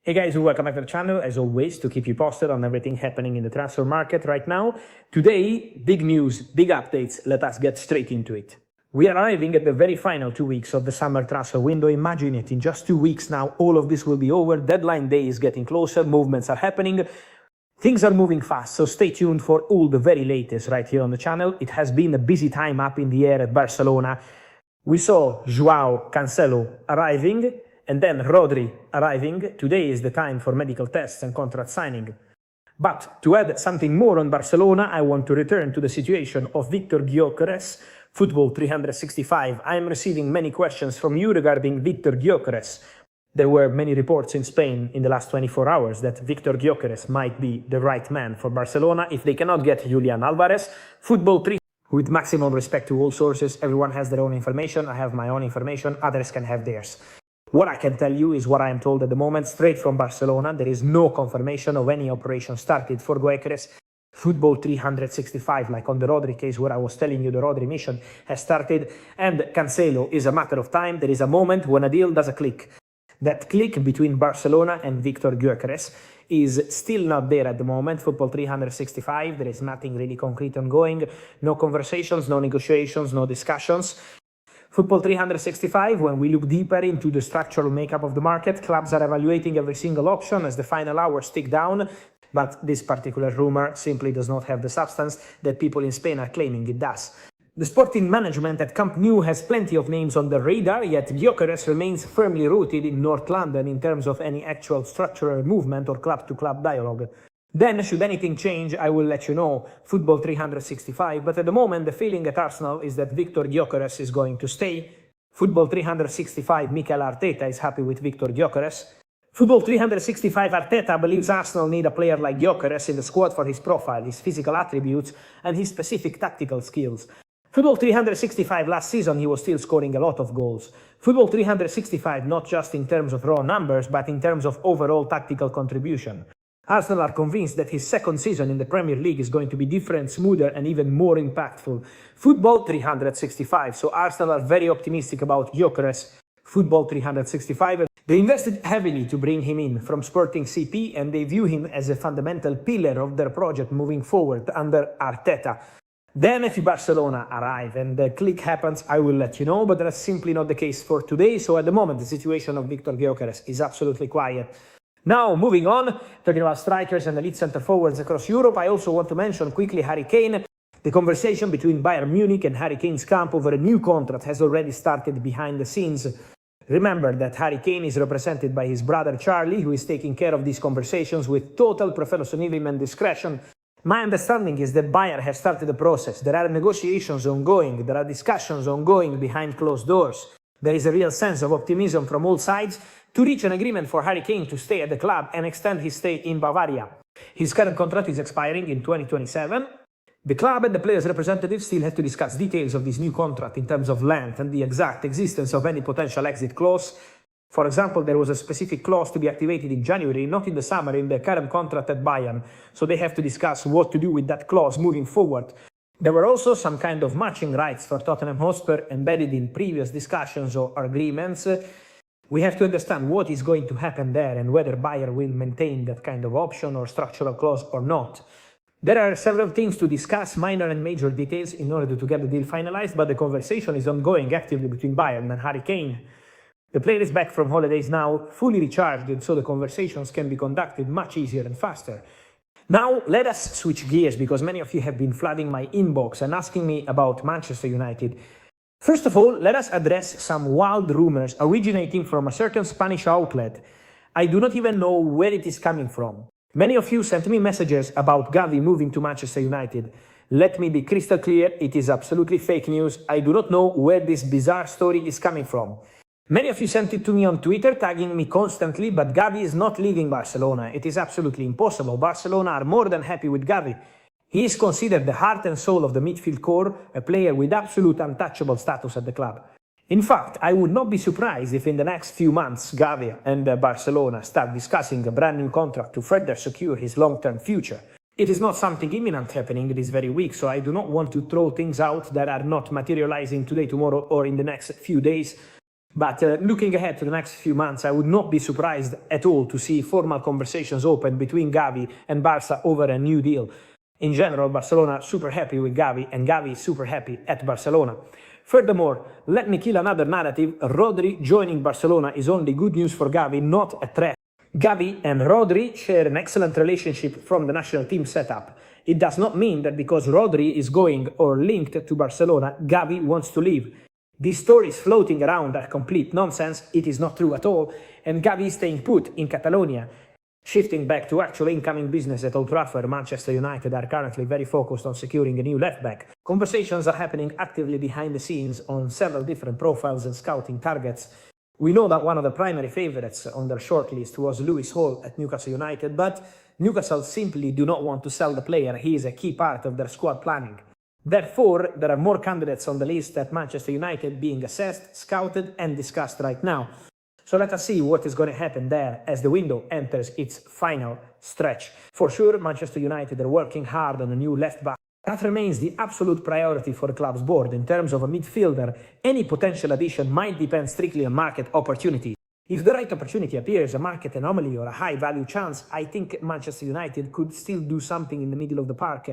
Hey guys, welcome back to the channel, as always, to keep you posted on everything happening in the transfer market right now. Today, big news, big updates, let us get straight into it. We are arriving at the very final 2 weeks of the summer transfer window. Imagine it, in just 2 weeks now, all of this will be over, deadline day is getting closer, movements are happening, things are moving fast, so stay tuned for all the very latest right here on the channel. It has been a busy time up in the air at Barcelona. We saw Joao Cancelo arriving, and then Rodri arriving. Today is the time for medical tests and contract signing. But to add something more on Barcelona, I want to return to the situation of Viktor Gyökeres, Football 365. I am receiving many questions from you regarding Viktor Gyökeres. There were many reports in Spain in the last 24 hours that Viktor Gyökeres might be the right man for Barcelona if they cannot get Julian Alvarez. Football 3, with maximum respect to all sources, everyone has their own information. I have my own information, others can have theirs. What I can tell you is what I am told at the moment, straight from Barcelona. There is no confirmation of any operation started for Gyökeres. Football 365, like on the Rodri case where I was telling you the Rodri mission has started, and Cancelo is a matter of time. There is a moment when a deal does a click. That click between Barcelona and Viktor Gyökeres is still not there at the moment. Football 365, there is nothing really concrete ongoing, no conversations, no negotiations, no discussions. Football 365, when we look deeper into the structural makeup of the market, clubs are evaluating every single option as the final hours tick down, but this particular rumor simply does not have the substance that people in Spain are claiming it does. The sporting management at Camp Nou has plenty of names on the radar, yet Gyökeres remains firmly rooted in North London in terms of any actual structural movement or club-to-club dialogue. Then, should anything change, I will let you know, Football 365, but at the moment the feeling at Arsenal is that Viktor Gyökeres is going to stay. Football 365, Mikel Arteta is happy with Viktor Gyökeres. Football 365, Arteta believes Arsenal need a player like Gyökeres in the squad for his profile, his physical attributes and his specific tactical skills. Football 365, last season he was still scoring a lot of goals. Football 365, not just in terms of raw numbers, but in terms of overall tactical contribution. Arsenal are convinced that his second season in the Premier League is going to be different, smoother and even more impactful. Football 365, so Arsenal are very optimistic about Gyökeres. Football 365, they invested heavily to bring him in from Sporting CP and they view him as a fundamental pillar of their project moving forward under Arteta. Then if Barcelona arrive and the click happens, I will let you know, but that's simply not the case for today. So at the moment, the situation of Viktor Gyökeres is absolutely quiet. Now, moving on, talking about strikers and elite centre-forwards across Europe, I also want to mention quickly Harry Kane. The conversation between Bayern Munich and Harry Kane's camp over a new contract has already started behind the scenes. Remember that Harry Kane is represented by his brother Charlie, who is taking care of these conversations with total professionalism and discretion. My understanding is that Bayern has started the process. There are negotiations ongoing, there are discussions ongoing behind closed doors. There is a real sense of optimism from all sides to reach an agreement for Harry Kane to stay at the club and extend his stay in Bavaria. His current contract is expiring in 2027. The club and the players' representatives still have to discuss details of this new contract in terms of length and the exact existence of any potential exit clause. For example, there was a specific clause to be activated in January, not in the summer, in the current contract at Bayern, so they have to discuss what to do with that clause moving forward. There were also some kind of matching rights for Tottenham Hotspur embedded in previous discussions or agreements. We have to understand what is going to happen there and whether Bayern will maintain that kind of option or structural clause or not. There are several things to discuss, minor and major details, in order to get the deal finalized, but the conversation is ongoing actively between Bayern and Harry Kane. The player is back from holidays now, fully recharged, and so the conversations can be conducted much easier and faster. Now, let us switch gears, because many of you have been flooding my inbox and asking me about Manchester United. First of all, let us address some wild rumors originating from a certain Spanish outlet. I do not even know where it is coming from. Many of you sent me messages about Gavi moving to Manchester United. Let me be crystal clear, it is absolutely fake news. I do not know where this bizarre story is coming from. Many of you sent it to me on Twitter, tagging me constantly, but Gavi is not leaving Barcelona. It is absolutely impossible. Barcelona are more than happy with Gavi. He is considered the heart and soul of the midfield core, a player with absolute untouchable status at the club. In fact, I would not be surprised if in the next few months Gavi and Barcelona start discussing a brand new contract to further secure his long-term future. It is not something imminent happening this very week, so I do not want to throw things out that are not materializing today, tomorrow, or in the next few days. But looking ahead to the next few months, I would not be surprised at all to see formal conversations open between Gavi and Barca over a new deal. In general, Barcelona super happy with Gavi, and Gavi is super happy at Barcelona. Furthermore, let me kill another narrative. Rodri joining Barcelona is only good news for Gavi, not a threat. Gavi and Rodri share an excellent relationship from the national team setup. It does not mean that because Rodri is going or linked to Barcelona, Gavi wants to leave. These stories floating around are complete nonsense. It is not true at all, and Gavi is staying put in Catalonia. Shifting back to actual incoming business at Old Trafford, Manchester United are currently very focused on securing a new left-back. Conversations are happening actively behind the scenes on several different profiles and scouting targets. We know that one of the primary favourites on their shortlist was Lewis Hall at Newcastle United, but Newcastle simply do not want to sell the player. He is a key part of their squad planning. Therefore, there are more candidates on the list at Manchester United being assessed, scouted and discussed right now. So let us see what is going to happen there as the window enters its final stretch. For sure, Manchester United are working hard on a new left-back. That remains the absolute priority for the club's board. In terms of a midfielder, any potential addition might depend strictly on market opportunity. If the right opportunity appears, a market anomaly or a high-value chance, I think Manchester United could still do something in the middle of the park.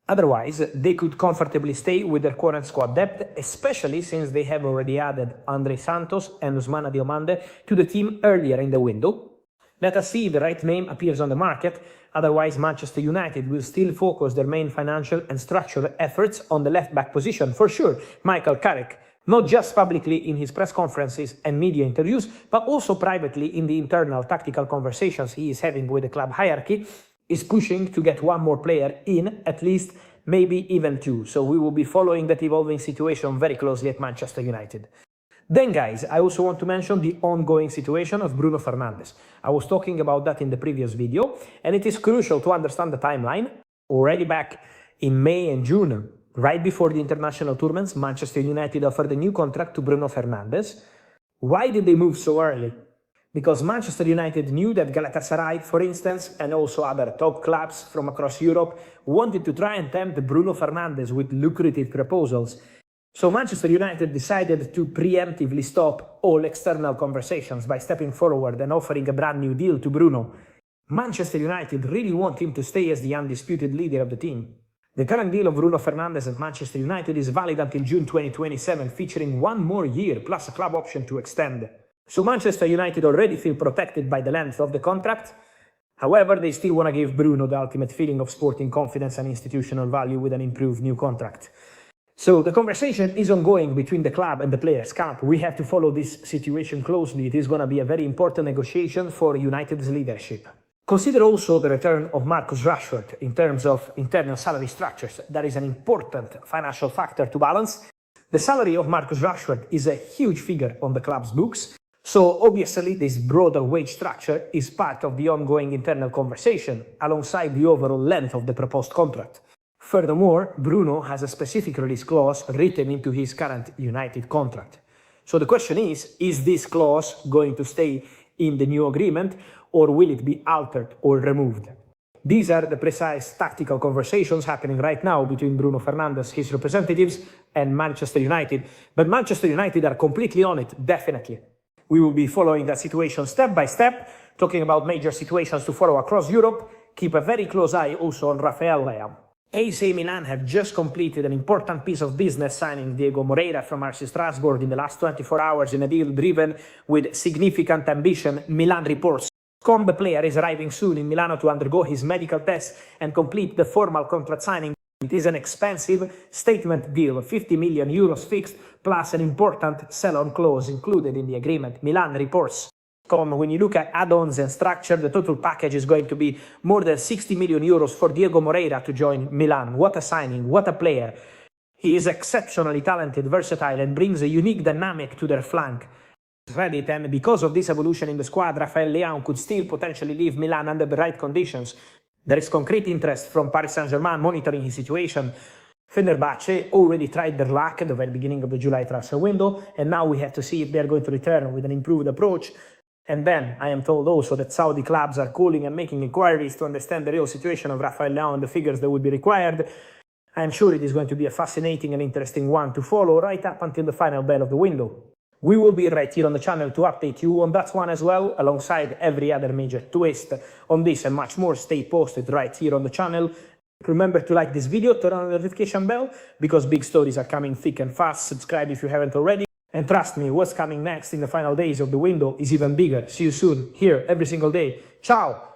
Otherwise, they could comfortably stay with their current squad depth, especially since they have already added Andre Santos and Ousmane Diomande to the team earlier in the window. Let us see if the right name appears on the market. Otherwise, Manchester United will still focus their main financial and structural efforts on the left-back position. For sure, Michael Carrick, not just publicly in his press conferences and media interviews, but also privately in the internal tactical conversations he is having with the club hierarchy, is pushing to get one more player in, at least, maybe even two. So we will be following that evolving situation very closely at Manchester United. Then guys, I also want to mention the ongoing situation of Bruno Fernandes. I was talking about that in the previous video, and it is crucial to understand the timeline. Already back in May and June, right before the international tournaments, Manchester United offered a new contract to Bruno Fernandes. Why did they move so early? Because Manchester United knew that Galatasaray, for instance, and also other top clubs from across Europe wanted to try and tempt Bruno Fernandes with lucrative proposals. So Manchester United decided to preemptively stop all external conversations by stepping forward and offering a brand new deal to Bruno. Manchester United really want him to stay as the undisputed leader of the team. The current deal of Bruno Fernandes at Manchester United is valid until June 2027, featuring one more year plus a club option to extend. So Manchester United already feel protected by the length of the contract. However, they still want to give Bruno the ultimate feeling of sporting confidence and institutional value with an improved new contract. So the conversation is ongoing between the club and the players' camp. We have to follow this situation closely. It is going to be a very important negotiation for United's leadership. Consider also the return of Marcus Rashford in terms of internal salary structures. That is an important financial factor to balance. The salary of Marcus Rashford is a huge figure on the club's books. So obviously this broader wage structure is part of the ongoing internal conversation alongside the overall length of the proposed contract. Furthermore, Bruno has a specific release clause written into his current United contract. So the question is this clause going to stay in the new agreement or will it be altered or removed? These are the precise tactical conversations happening right now between Bruno Fernandes, his representatives, and Manchester United. But Manchester United are completely on it, definitely. We will be following that situation step by step, talking about major situations to follow across Europe. Keep a very close eye also on Rafael Leão. AC Milan have just completed an important piece of business signing Diego Moreira from RC Strasbourg in the last 24 hours in a deal driven with significant ambition, Milan reports. The player is arriving soon in Milano to undergo his medical test and complete the formal contract signing. It is an expensive statement deal, 50 million euros fixed, plus an important sell-on clause included in the agreement, Milan reports. When you look at add-ons and structure, the total package is going to be more than 60 million euros for Diego Moreira to join Milan. What a signing, what a player. He is exceptionally talented, versatile, and brings a unique dynamic to their flank. Credit, and because of this evolution in the squad, Rafael Leão could still potentially leave Milan under the right conditions. There is concrete interest from Paris Saint-Germain monitoring his situation. Fenerbahce already tried their luck at the very beginning of the July transfer window, and now we have to see if they are going to return with an improved approach. And then I am told also that Saudi clubs are calling and making inquiries to understand the real situation of Rafael Leão and the figures that would be required. I am sure it is going to be a fascinating and interesting one to follow right up until the final bell of the window. We will be right here on the channel to update you on that one as well, alongside every other major twist on this and much more. Stay posted right here on the channel. Remember to like this video, turn on the notification bell, because big stories are coming thick and fast. Subscribe if you haven't already. And trust me, what's coming next in the final days of the window is even bigger. See you soon, here, every single day. Ciao!